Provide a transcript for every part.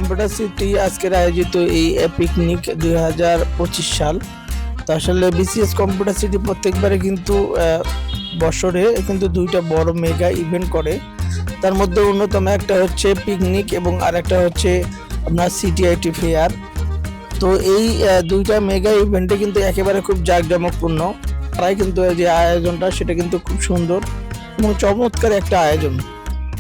Computer city আজকের আয়োজিত এই পিকনিক 2025 সাল। তো আসলে বিসিএস কম্পিউটার সিটি প্রত্যেকবারে কিন্তু বছরে কিন্তু দুইটা বড় মেগা ইভেন্ট করে। তার মধ্যে অন্যতম একটা হচ্ছে পিকনিক এবং আরেকটা হচ্ছে আপনার সিটিআইটি ফেয়ার। তো এই দুইটা মেগা ইভেন্টে কিন্তু একেবারে খুব জাঁকজমকপূর্ণ। তাই কিন্তু যে আয়োজনটা সেটা কিন্তু খুব সুন্দর এবং চমৎকার একটা আয়োজন।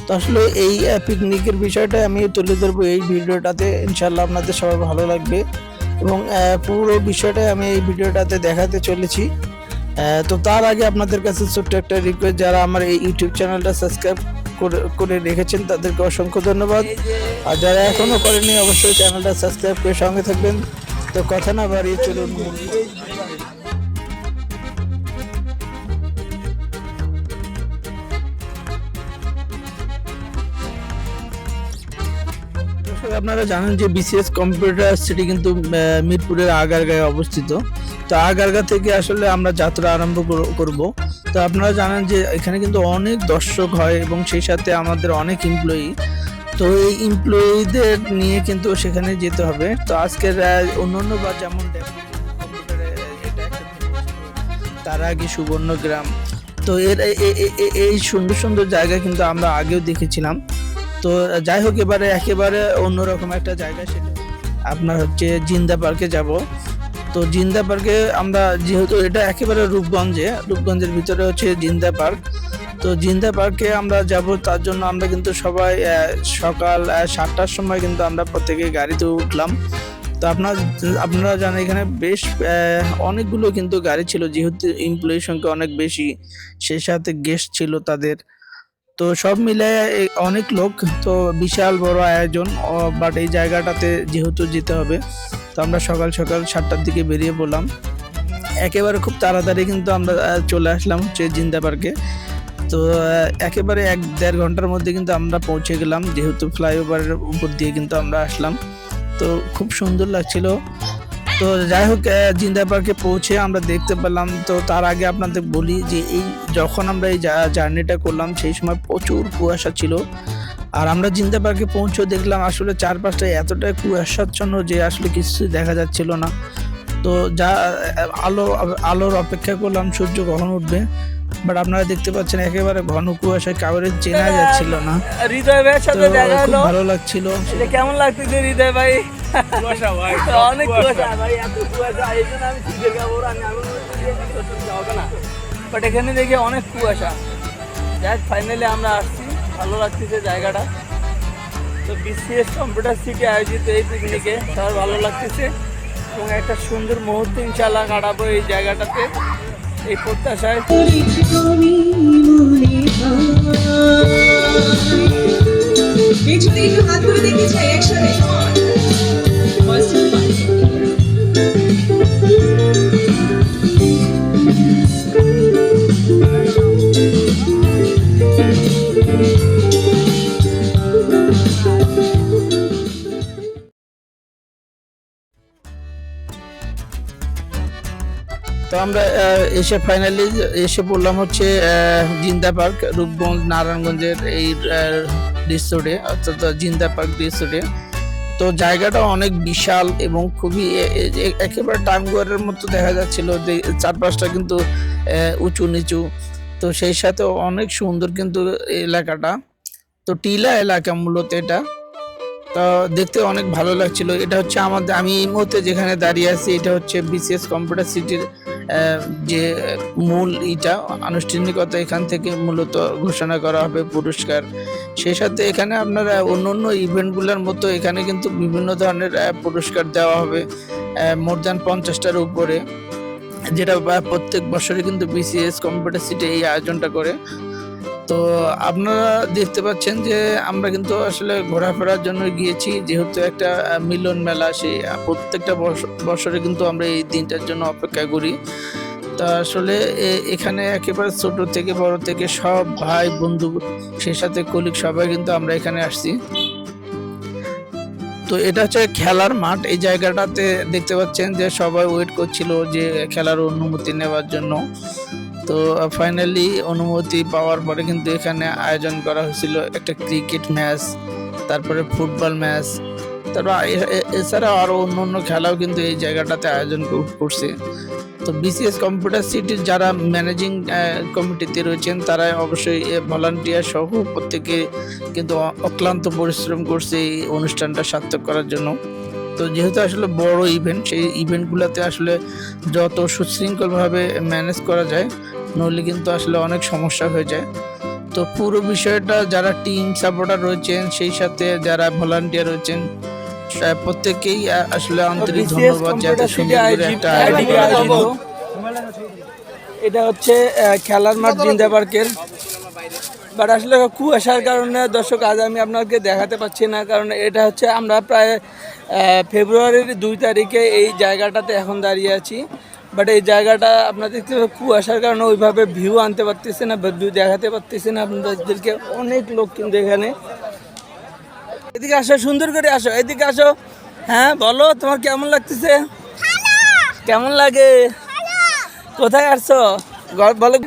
তো আসলে এই পিকনিকের বিষয়টা আমি তুলে ধরবো এই ভিডিওটাতে, ইনশাল্লাহ আপনাদের সবার ভালো লাগবে এবং পুরো বিষয়টা আমি এই ভিডিওটাতে দেখাতে চলেছি। তো তার আগে আপনাদের কাছে ছোট্ট একটা রিকোয়েস্ট, যারা আমার এই ইউটিউব চ্যানেলটা সাবস্ক্রাইব করে রেখেছেন তাদেরকে অসংখ্য ধন্যবাদ, আর যারা এখনো করেনি অবশ্যই চ্যানেলটা সাবস্ক্রাইব করে সঙ্গে থাকবেন। তো কথা না বাড়িয়ে চলুন। আপনারা জানেন যে বিসিএস কম্পিউটার সিটি কিন্তু মিরপুরের আগারগাঁয়ে অবস্থিত। তো আগারগাঁ থেকে আসলে আমরা যাত্রা আরম্ভ করব। তো আপনারা জানেন যে এখানে কিন্তু অনেক দর্শক হয় এবং সেই সাথে আমাদের অনেক এমপ্লয়ি। তো এই এমপ্লয়িদের নিয়ে কিন্তু সেখানে যেতে হবে। তো আজকের অন্যান্য বা যেমন কম্পিউটারে তার আগে সুবর্ণগ্রাম, তো এই সুন্দর সুন্দর জায়গা কিন্তু আমরা আগেও দেখেছিলাম। তো যাই হোক, এবারে একেবারে অন্যরকম একটা জায়গা, সেটা আপনার হচ্ছে জিন্দা পার্কে যাব। তো জিন্দা পার্কে আমরা, যেহেতু এটা একেবারে রূপগঞ্জের ভিতরে হচ্ছে জিন্দা পার্ক। তো জিন্দা পার্কে আমরা যাব, তার জন্য আমরা কিন্তু সবাই সকাল 7টার সময় কিন্তু আমরা প্রত্যেকে গাড়িতে উঠলাম। তো আপনারা জানেন এখানে বেশ অনেকগুলো কিন্তু গাড়ি ছিল, যেহেতু এমপ্লয়ির সংখ্যা অনেক বেশি, সেই সাথে গেস্ট ছিল তাদের। তো সব মিলে অনেক লোক, তো বিশাল বড় আয়োজন। বাট এই জায়গাটাতে যেহেতু যেতে হবে, তো আমরা সকাল 7টার দিকে বেরিয়ে পড়লাম। একেবারে খুব তাড়াতাড়ি কিন্তু আমরা চলে আসলাম হচ্ছে জিন্দা পার্কে। তো একেবারে 1-1.5 ঘন্টার মধ্যে কিন্তু আমরা পৌঁছে গেলাম, যেহেতু ফ্লাইওভারের উপর দিয়ে কিন্তু আমরা আসলাম। তো খুব সুন্দর লাগছিল। তো যাই হোক, জিন্দা পার্কে পৌঁছে আমরা দেখতে পেলাম। তো তার আগে আপনাদের বলি যে যখন আমরা এই জার্নিটা করলাম সেই সময় প্রচুর কুয়াশা ছিল, আর আমরা জিন্দা পার্কে পৌঁছে দেখলাম আসলে চারপাশটা এতটাই কুয়াশাচ্ছন্ন যে আসলে কিছুই দেখা যাচ্ছিল না। তো যা আলোর অপেক্ষা করলাম সূর্য কখন উঠবে, বাট আপনারা দেখতে পাচ্ছেন একেবারে ঘন কুয়াশায় কাউরে চেনা যাচ্ছিল না। হৃদয় ভাইয়ের সাথে দেখা হলো, ভালো লাগছিল। কেমন লাগতেছে হৃদয় ভাই? অনেক কুয়াশা ভাই, এত কুয়াশা, এই জন্য আমি শীতের কাপড় আমি হবে না, বাট এখানে দেখে অনেক কুয়াশা। যাই ফাইনালি আমরা আসছি, ভালো লাগতেছে জায়গাটা। তো বিসিএস কম্পিউটার সিটি আয়োজিত এই পিকনিকে সবার ভালো লাগতেছে এবং একটা সুন্দর মুহূর্ত ইনশাল্লাহ কাটাবো এই জায়গাটাতে, এই প্রত্যাশায়। তো আমরা ফাইনালি এসে পড়লাম হচ্ছে জিন্দা পার্ক, রূপগঞ্জ নারায়ণগঞ্জের এই রিসোর্টে, অর্থাৎ জিন্দা পার্ক রিসোর্টে। তো জায়গাটা অনেক বিশাল এবং খুবই একেবারে টাঙ্গুয়ারের মতো দেখা যাচ্ছিল, যে চারপাশটা কিন্তু উঁচু নিচু। তো সেই সাথে অনেক সুন্দর কিন্তু এলাকাটা, তো টিলা এলাকা মূলত এটা। তো দেখতে অনেক ভালো লাগছিল। এটা হচ্ছে আমি এই মুহূর্তে যেখানে দাঁড়িয়ে আছি, এটা হচ্ছে বিসিএস কম্পিউটার সিটির যে মূল আনুষ্ঠানিকতা। এখান থেকে মূলত ঘোষণা করা হবে পুরস্কার। সেই সাথে এখানে আপনারা অন্য ইভেন্টগুলোর মতো এখানে কিন্তু বিভিন্ন ধরনের পুরস্কার দেওয়া হবে, মোর দ্যান 50টার উপরে, যেটা প্রত্যেক বছরে কিন্তু বিসিএস কম্পিউটার সিটি এই আয়োজনটা করে। তো আপনারা দেখতে পাচ্ছেন যে আমরা কিন্তু আসলে ঘোরাফেরার জন্য গিয়েছি, যেহেতু একটা মিলন মেলা, সেই প্রত্যেকটা বছরে কিন্তু আমরা এই দিনটার জন্য অপেক্ষা করি। তা আসলে এখানে একেবারে ছোট থেকে বড় থেকে সব ভাই বন্ধু, সেই সাথে কলিগ, সবাই কিন্তু আমরা এখানে আসছি। তো এটা হচ্ছে খেলার মাঠ। এই জায়গাটাতে দেখতে পাচ্ছেন যে সবাই ওয়েট করছিল যে খেলার অনুমতি নেওয়ার জন্য। তো ফাইনালি অনুমতি পাওয়ার পরে কিন্তু এখানে আয়োজন করা হয়েছিল একটা ক্রিকেট ম্যাচ, তারপরে ফুটবল ম্যাচ, তারপর এছাড়া আরও অন্য অন্য খেলাও কিন্তু এই জায়গাটাতে আয়োজন করছে। তো বিসিএস কম্পিউটার সিটির যারা ম্যানেজিং কমিটিতে রয়েছেন তারা অবশ্যই ভলান্টিয়ার সহ প্রত্যেকে কিন্তু অক্লান্ত পরিশ্রম করছে এই অনুষ্ঠানটা সার্থক করার জন্য। তো যেহেতু আসলে বড় ইভেন্ট, সেই ইভেন্টগুলোতে আসলে যত সুশৃঙ্খলভাবে ম্যানেজ করা যায়, নইলে কিন্তু আসলে অনেক সমস্যা হয়ে যায়। তো পুরো বিষয়টা যারা টিম সাপোর্টার রয়েছেন, সেই সাথে যারা ভলান্টিয়ার রয়েছেন, প্রত্যেকেই আসলে আন্তরিক ধন্যবাদ যে এত সুন্দর করে একটা আয়োজন করার জন্য। এটা হচ্ছে খেলার মাঠ জিন্দা পার্কের, বাট আসলে কুয়াশার কারণে দর্শক আজ আমি আপনাকে দেখাতে পাচ্ছি না, কারণ এটা হচ্ছে আমরা প্রায় ফেব্রুয়ারির 2 তারিখে এই জায়গাটাতে এখন দাঁড়িয়ে আছি। বাট এই জায়গাটা আপনাদের কুয়াশার কারণে ওইভাবে ভিউ আনতে পারতেছে না, ভিউ দেখাতে পারতেছে না আপনাদেরকে। অনেক লোক কিন্তু এখানে। এদিকে আসো, সুন্দর করে আসো, এদিকে আসো। হ্যাঁ বলো, তোমার কেমন লাগতেছে? কেমন লাগে? কোথায় আসছো বলো।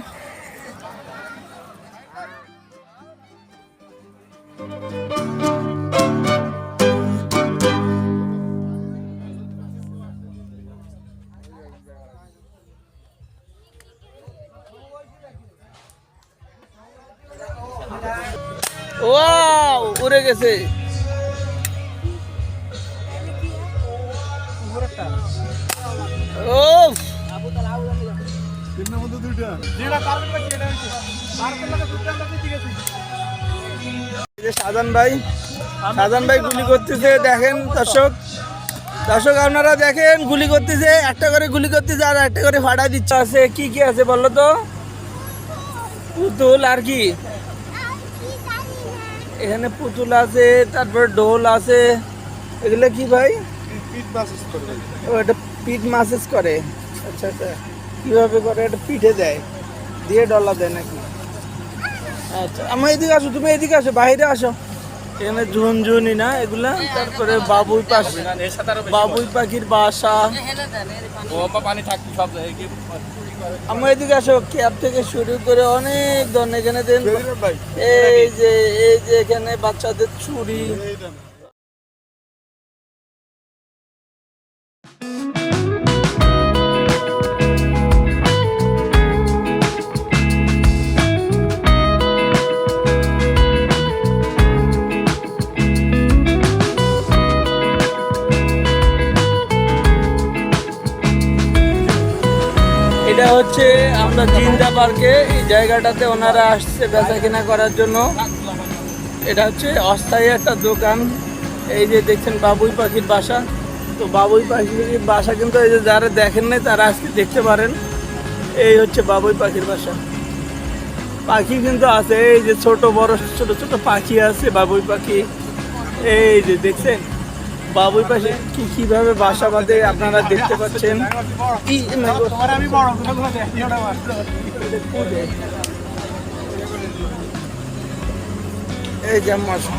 ওয়াও, উড়ে গেছে। ও শাহজাহান ভাই গুলি করতেছে, দেখেন দর্শক। আপনারা দেখেন, গুলি করতেছে, একটা করে গুলি করতেছে আর একটা করে ফাটা দিচ্ছে। আছে কি কি আছে বলো তো? পুতুল আর কি? এখানে পুতুল আছে, তারপর ঢোল আছে। এগুলো কি ভাই? এটা পিঠ মাসেজ করে। আচ্ছা আচ্ছা, কিভাবে করে? এটা পিঠে দেয়, দিয়ে ডলা দেয় নাকি? আচ্ছা, আমার এদিকে আসো, তুমি এদিকে আসো, বাইরে আসো। এখানে ঝুনঝুনি না এগুলা, তারপরে বাবুই পাখির বাসা। আমার এদিকে আসো, ক্যাব থেকে শুরু করে অনেক ধরনের এখানে দেন। এই যে এখানে বাচ্চাদের চুড়ি। এটা হচ্ছে আমরা জিন্দা পার্কে, এই জায়গাটাতে ওনারা আসছে বেচা কেনা করার জন্য। এটা হচ্ছে অস্থায়ী একটা দোকান। এই যে দেখছেন বাবুই পাখির বাসা। তো বাবুই পাখির বাসা কিন্তু এই যে যারা দেখেন নাই তারা আজকে দেখতে পারেন। এই হচ্ছে বাবুই পাখির বাসা। পাখি কিন্তু আছে, এই যে ছোট বড় ছোট ছোট পাখি আছে, বাবুই পাখি। এই যে দেখছেন বাবুই পাখি কিভাবে বাসা বাঁধে আপনারা দেখতে পাচ্ছেন। এই যে মশা।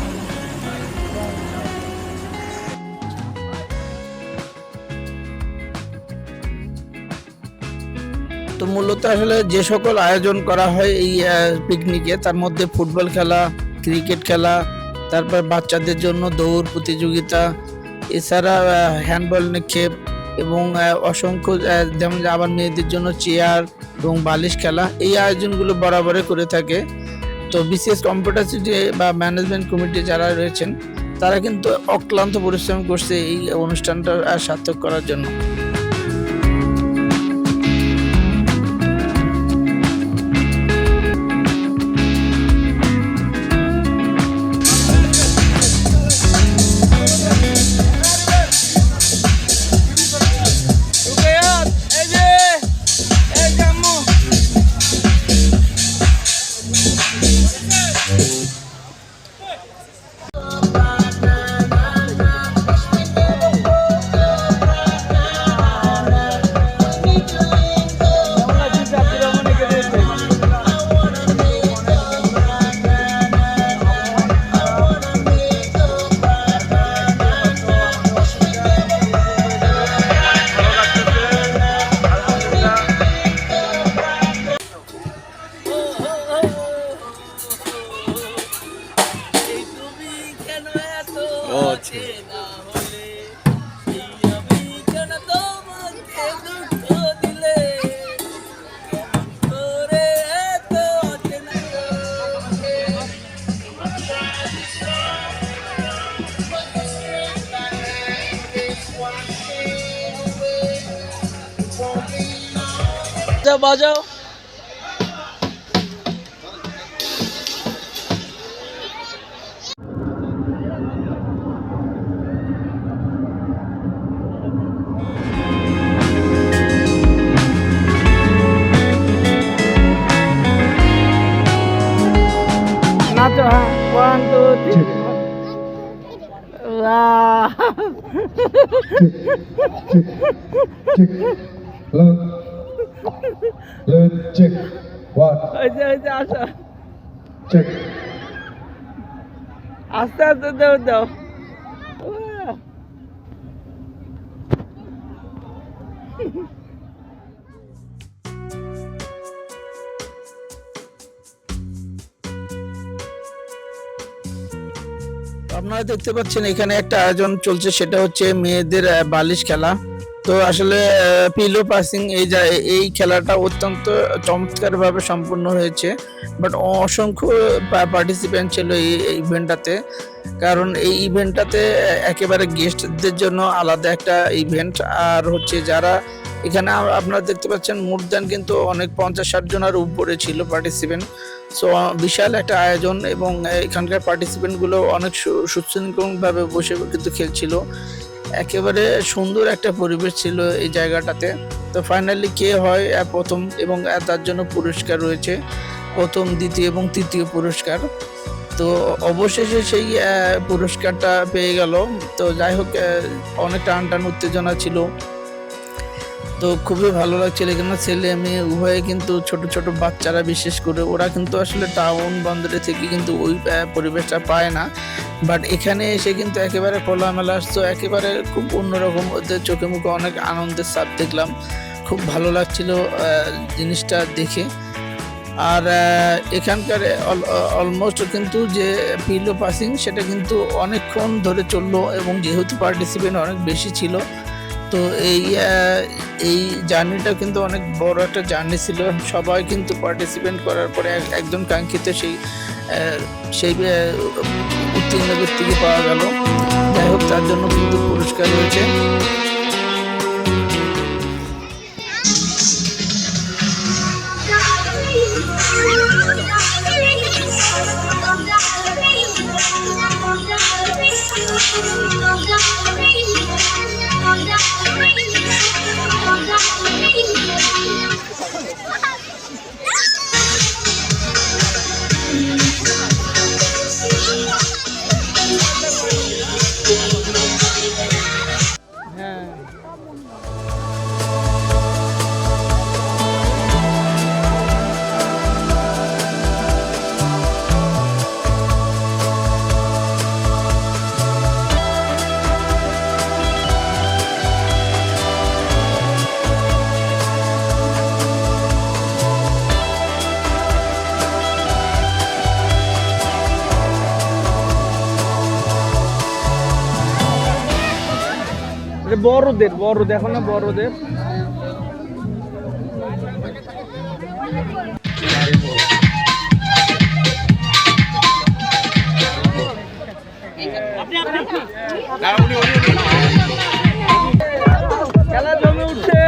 তো মূলত আসলে যে সকল আয়োজন করা হয় এই পিকনিকে, তার মধ্যে ফুটবল খেলা, ক্রিকেট খেলা, তারপর বাচ্চাদের জন্য দৌড় প্রতিযোগিতা, এছাড়া হ্যান্ডবল নিক্ষেপ এবং অসংখ্য যেমন আবার মেয়েদের জন্য চেয়ার এবং বালিশ খেলা, এই আয়োজনগুলো বরাবরই করে থাকে। তো বিসিএস কম্পিউটার সিটি বা ম্যানেজমেন্ট কমিটি যারা রয়েছেন তারা কিন্তু অক্লান্ত পরিশ্রম করছে এই অনুষ্ঠানটা সার্থক করার জন্য। বাজাও বাজাও। নাচো, হ্যাঁ, 1 2 3 Check. Hello. Hello. Check. What? আসো, Check. আস্তে আস্তে দাও দাও। আপনারা দেখতে পাচ্ছেন এখানে একটা আয়োজন চলছে, সেটা হচ্ছে মেয়েদের বালিশ খেলা। তো আসলে পিলো পাসিং এই খেলাটা অত্যন্ত চমৎকারভাবে সম্পন্ন হয়েছে, বাট অসংখ্য পার্টিসিপেন্ট ছিল এই ইভেন্টটাতে। কারণ এই ইভেন্টটাতে একেবারে গেস্টদের জন্য আলাদা একটা ইভেন্ট, আর হচ্ছে যারা এখানে আপনারা দেখতে পাচ্ছেন মোর দ্যান কিন্তু অনেক 50-60 জনের উপরে ছিল পার্টিসিপেন্ট। সো বিশাল একটা আয়োজন, এবং এখানকার পার্টিসিপেন্টগুলো অনেক সুশৃঙ্খলভাবে বসে কিন্তু খেলছিল। একেবারে সুন্দর একটা পরিবেশ ছিল এই জায়গাটাতে। তো ফাইনালি কে হয় প্রথম, এবং তার জন্য পুরস্কার রয়েছে, প্রথম, দ্বিতীয় এবং তৃতীয় পুরস্কার। তো অবশেষে সেই পুরস্কারটা পেয়ে গেল। তো যাই হোক, অনেক টান উত্তেজনা ছিল। তো খুবই ভালো লাগছিল। এখানে ছেলে মেয়ে উভয়ে কিন্তু ছোট ছোট বাচ্চারা বিশেষ করে ওরা কিন্তু আসলে টাউন বন্দরে থেকে কিন্তু ওই পরিবেশটা পায় না, বাট এখানে এসে কিন্তু একেবারে খোলামেলা আসতো, একেবারে খুব অন্যরকম। ওদের চোখে মুখে অনেক আনন্দের ছাপ দেখলাম, খুব ভালো লাগছিল জিনিসটা দেখে। আর এখানকার অলমোস্ট কিন্তু যে পিলো পাসিং সেটা কিন্তু অনেকক্ষণ ধরে চললো, এবং যেহেতু পার্টিসিপেন্ট অনেক বেশি ছিল, তো এই জার্নিটা কিন্তু অনেক বড় একটা জার্নি ছিল। সবাই কিন্তু পার্টিসিপেন্ট করার পরে একজন কাঙ্ক্ষিত সেই উত্তীর্ণ ব্যক্তিকে পাওয়া গেল। যাই হোক, তার জন্য কিন্তু পুরস্কার রয়েছে। বড়দের এখন না, বড়দের। খেলা জমে উঠছে,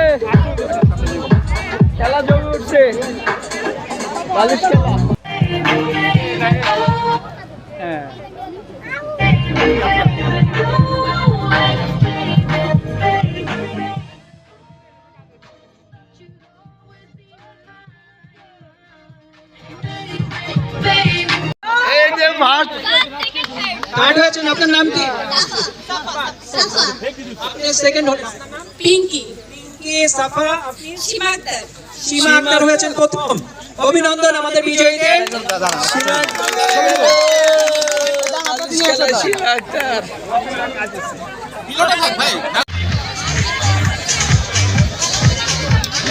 খেলা জমে উঠছে, বালিশ খেলা। হ্যাঁ, থার্ড হয়েছেন, আপনার নাম কি? আপনি সেকেন্ড হলেন। পিঙ্কি, পিঙ্কি, সাফা, আপনি? সীমা আক্তার। সীমা আক্তার হয়েছেন প্রথম। অভিনন্দন আমাদের বিজয়ীদের।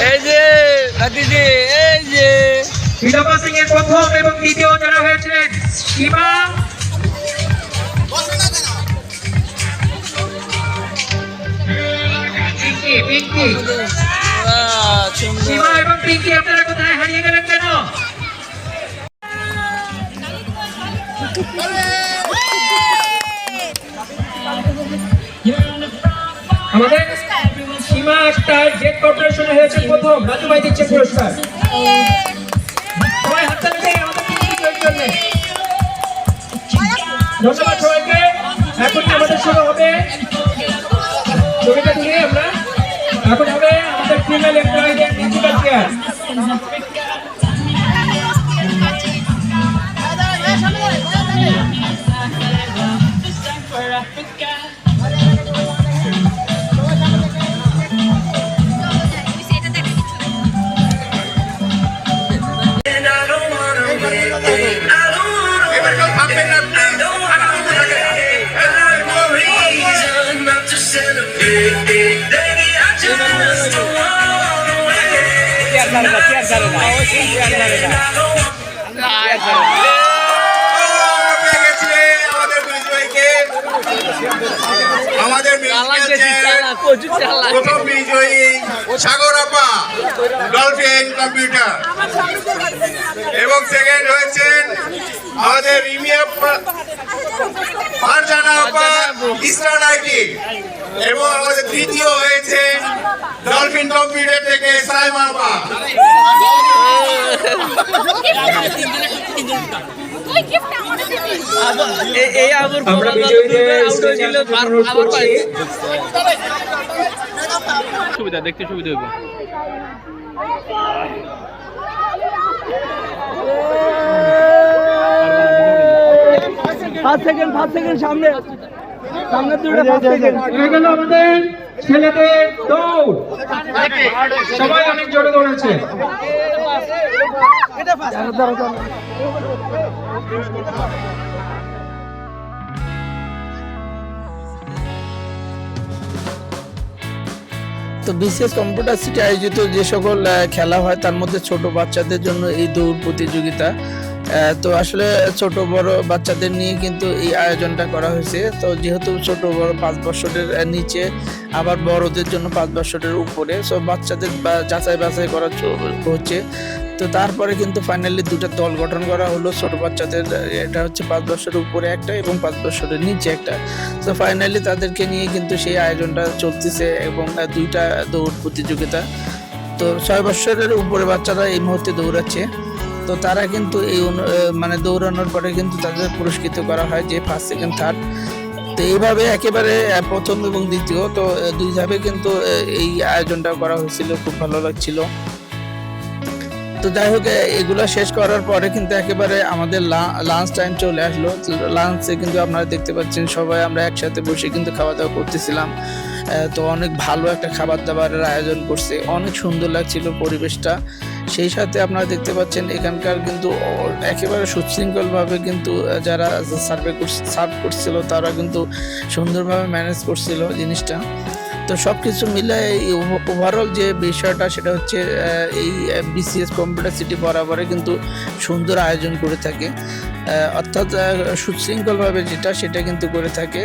এই যে ভাতিজি, এই যে বিলোপা সিং এর প্রথম এবং দ্বিতীয় যারা হয়েছিলেন সীমা, পিঙ্কি, সীমা এবং পিঙ্কি, আপনারা কোথায় হারিয়ে গেলেন কেন? আমাদের সীমা আখতার জেট কর্পোরেশনে হয়েছে প্রথম। রাজু ভাই দিচ্ছে পুরস্কার। সবাই হাততালি দেন আমাদের তিন বিজয়ীর জন্য। ধন্যবাদ সবাইকে। এখন আমাদের শুরু হবে ছবিটা তুলে আমরা এখন হবে আমাদের ফিমেল এমপ্লয়ীদের মিউজিক্যাল চেয়ার। আমাদের প্রথম বিজয়ী সাগর আপা ডলফিন কম্পিউটার এবং সেকেন্ড হয়েছেন আমাদের রিমিয়া ফারজানা আপা ইস্টার্ন আইটি এবং আমাদের তৃতীয় হয়েছে ডলফিন কম্পিউটার থেকে সাইমা আপা। আমরা বিজয়ীদের স্টেজে অনুরোধ করছি। সুবিধা দেখতে সুবিধা হইব। পাঁচ সেকেন্ড সামনে দুটো 5 সেকেন্ড হয়ে গেল আমাদের ছেলেদের দৌড়। সবাই অনেক জোরে দৌড়াচ্ছে। তো বিসিএস কম্পিউটার সিটি আয়োজিত যে সকল খেলা হয় তার মধ্যে ছোট বাচ্চাদের জন্য এই দৌড় প্রতিযোগিতা। তো আসলে ছোট বড় বাচ্চাদের নিয়ে কিন্তু এই আয়োজনটা করা হয়েছে। তো যেহেতু ছোট বড় 5 বছরের নিচে আবার বড়দের জন্য 5 বছরের উপরে, সো বাচ্চাদের যাচাই বাছাই করা হচ্ছে। তো তারপরে কিন্তু ফাইনালি দুটো দল গঠন করা হলো ছোট বাচ্চাদের, এটা হচ্ছে 5 বছরের উপরে একটা এবং 5 বছরের নিচে একটা। তো ফাইনালি তাদেরকে নিয়ে কিন্তু সেই আয়োজনটা চলতেছে এবং 2টা দৌড় প্রতিযোগিতা। তো 6 বছরের উপরে বাচ্চারা এই মুহূর্তে দৌড়াচ্ছে। তো তারা কিন্তু এই মানে দৌড়ানোর পরে কিন্তু তাদের পুরস্কৃত করা হয় যে 1st, 2nd, 3rd। তো এইভাবে একেবারে প্রথম এবং দ্বিতীয়, তো 2 ধাপে কিন্তু এই আয়োজনটা করা হয়েছিল, খুব ভালো লাগছিল। তো যাই হোক, এগুলো শেষ করার পরে কিন্তু একেবারে আমাদের লাঞ্চ টাইম চলে আসলো। লাঞ্চে কিন্তু আপনারা দেখতে পাচ্ছেন সবাই আমরা একসাথে বসে কিন্তু খাওয়া দাওয়া করতেছিলাম। তো অনেক ভালো একটা খাবার দাবারের আয়োজন করছে, অনেক সুন্দর লাগছিল পরিবেশটা। সেই সাথে আপনারা দেখতে পাচ্ছেন এখানকার কিন্তু একেবারে সুশৃঙ্খলভাবে কিন্তু যারা সার্ভ করছিল তারা কিন্তু সুন্দরভাবে ম্যানেজ করছিল জিনিসটা। তো সব কিছু মিলে এই ওভারঅল যে বিষয়টা সেটা হচ্ছে এই বিসিএস কম্পিউটার সিটি বরাবরে কিন্তু সুন্দর আয়োজন করে থাকে, অর্থাৎ সুশৃঙ্খলভাবে সেটা কিন্তু করে থাকে।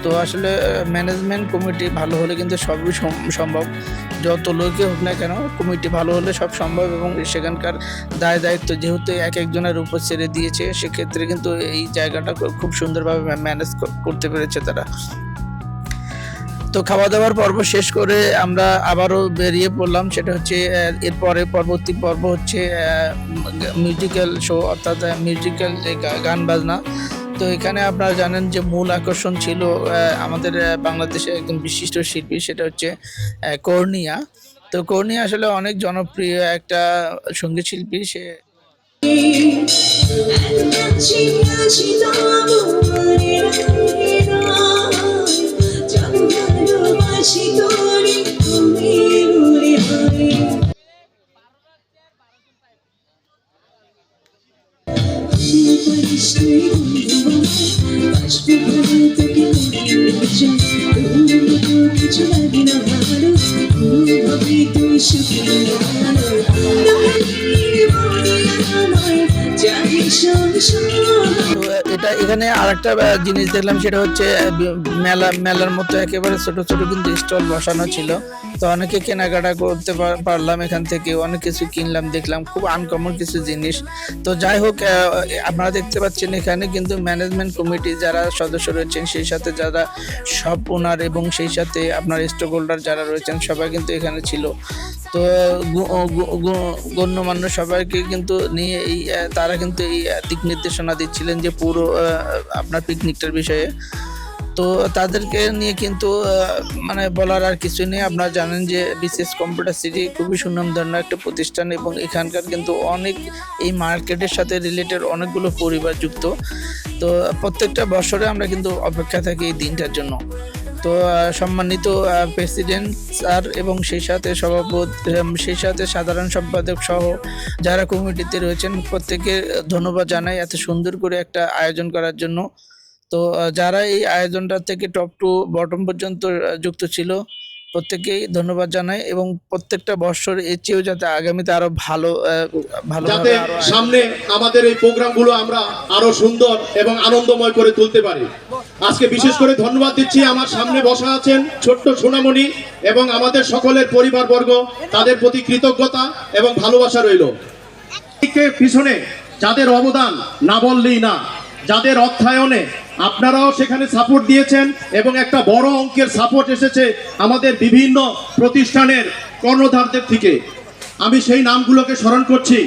তো আসলে ম্যানেজমেন্ট কমিটি ভালো হলে কিন্তু সবই সম্ভব, যত লোকই হোক না কেন কমিটি ভালো হলে সব সম্ভব। এবং সেখানকার দায়িত্ব যেহেতু এক একজনের উপর ছেড়ে দিয়েছে, সেক্ষেত্রে কিন্তু এই জায়গাটা খুব সুন্দরভাবে ম্যানেজ করতে পেরেছে তারা। তো খাওয়া দাওয়ার পর্ব শেষ করে আমরা আবারও বেরিয়ে পড়লাম। সেটা হচ্ছে এরপরে পরবর্তী পর্ব হচ্ছে মিউজিক্যাল শো, অর্থাৎ মিউজিক্যাল গান বাজনা। তো এখানে আপনারা জানেন যে মূল আকর্ষণ ছিল আমাদের বাংলাদেশে একজন বিশিষ্ট শিল্পী, সেটা হচ্ছে কর্ণিয়া। তো কর্ণিয়া আসলে অনেক জনপ্রিয় একটা সঙ্গীত শিল্পী। সে তো এটা এখানে আরেকটা জিনিস দেখলাম, সেটা হচ্ছে মেলার মতো একেবারে ছোট ছোট কিন্তু স্টল বসানো ছিল। তো অনেকে কেনাকাটা করতে পারলাম, এখান থেকে অনেক কিছু কিনলাম, দেখলাম খুব আনকমন কিছু জিনিস। তো যাই হোক, আপনারা দেখতে পাচ্ছেন এখানে কিন্তু ম্যানেজমেন্ট কমিটি যারা সদস্য রয়েছেন, সেই সাথে যারা শপ ওনার এবং সেই সাথে আপনার স্টক হোল্ডার যারা রয়েছেন সবাই কিন্তু এখানে ছিল। তো গণ্যমান্য সবাইকে কিন্তু নিয়ে তারা কিন্তু এই দিক নির্দেশনা দিচ্ছিলেন যে পুরো আপনার পিকনিকটার বিষয়ে। তো তাদেরকে নিয়ে কিন্তু মানে বলার আর কিছু নেই। আপনারা জানেন যে বিসিএস কম্পিউটার সিটি খুবই সুনামধন্য একটা প্রতিষ্ঠান এবং এখানকার কিন্তু অনেক এই মার্কেটের সাথে রিলেটেড অনেকগুলো পরিবার যুক্ত। তো প্রত্যেকটা বছরে আমরা কিন্তু অপেক্ষা থাকি এই দিনটার জন্য। তো সম্মানিত প্রেসিডেন্ট স্যার এবং সেই সাথে সভাপতি, সেই সাথে সাধারণ সম্পাদক সহ যারা কমিটিতে রয়েছেন প্রত্যেককে ধন্যবাদ জানাই এত সুন্দর করে একটা আয়োজন করার জন্য। তো যারা এই আয়োজনটা থেকে টপ টু বটম পর্যন্ত যুক্ত ছিল প্রত্যেকেই ধন্যবাদ জানাই এবং প্রত্যেকটা বছর এর চেয়েও যাতে আগামীতে আরো যাতে সামনে আমাদের এই প্রোগ্রামগুলো আমরা আরো সুন্দর এবং আনন্দময় করে তুলতে পারি। আজকে বিশেষ করে ধন্যবাদ দিচ্ছি আমার সামনে বসা আছেন ছোট্ট সোনামণি এবং আমাদের সকলের পরিবারবর্গ, তাদের প্রতি কৃতজ্ঞতা এবং ভালোবাসা রইল। পিছনে যাদের অবদান না বললেই না, যাদের অর্থায়নে আপনারাও সেখানে সাপোর্ট দিয়েছেন এবং একটা বড় অঙ্কের সাপোর্ট এসেছে আমাদের বিভিন্ন প্রতিষ্ঠানের কর্ণধারদের থেকে। আমি সেই নামগুলোকে স্মরণ করছি: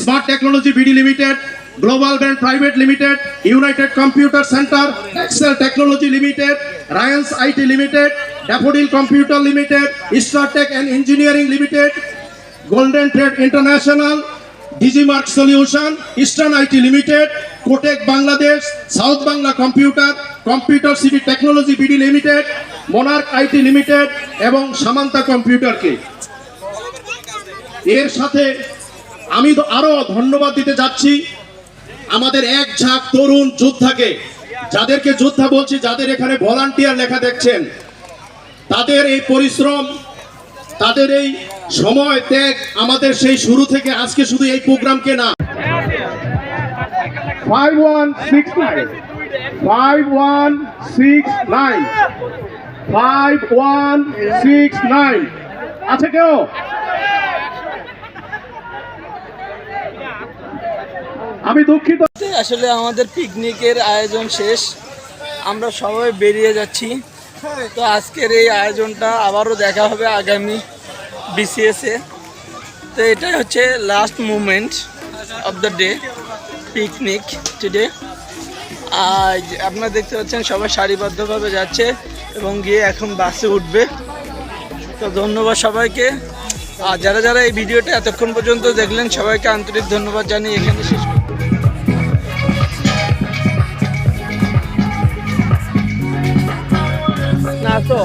Smart Technology BD Limited, Global Brand Private Limited, United Computer Centre, Excel Technology Limited, Ryans IT Limited, Daffodil Computer Limited, Startech and Engineering Limited, Golden Trade International, Digimark Solution, Eastern IT Limited, Cotech Bangladesh, South Bangla Computer, Computer City Technology BD Limited, Monarch IT Limited এবং সামান্তা কম্পিউটারকে। এর সাথে আমি আরো ধন্যবাদ দিতে যাচ্ছি আমাদের এক ঝাঁক তরুণ যোদ্ধাকে, যাদেরকে যোদ্ধা বলছি, যাদের এখানে ভলান্টিয়ার লেখা দেখছেন, তাদের এই পরিশ্রম, তাদের এই সময় ত্যাগ আমাদের সেই শুরু থেকে আজকে শুধু এই প্রোগ্রামকে না। 5169 5169 5169 আছে কেউ? আমি দুঃখিত। আসলে আমাদের পিকনিকের আয়োজন শেষ, আমরা সবাই বেরিয়ে যাচ্ছি। তো আজকের এই আয়োজনটা আবারও দেখা হবে আগামী বিসিএসে। তো এটাই হচ্ছে last movement of the day, picnic today. আর আপনারা দেখতে পাচ্ছেন সবাই সারিবদ্ধভাবে যাচ্ছে এবং গিয়ে এখন বাসে উঠবে। তো ধন্যবাদ সবাইকে। আর যারা যারা এই ভিডিওটা এতক্ষণ পর্যন্ত দেখলেন সবাইকে আন্তরিক ধন্যবাদ জানিয়ে এখানে শেষ করব। না তো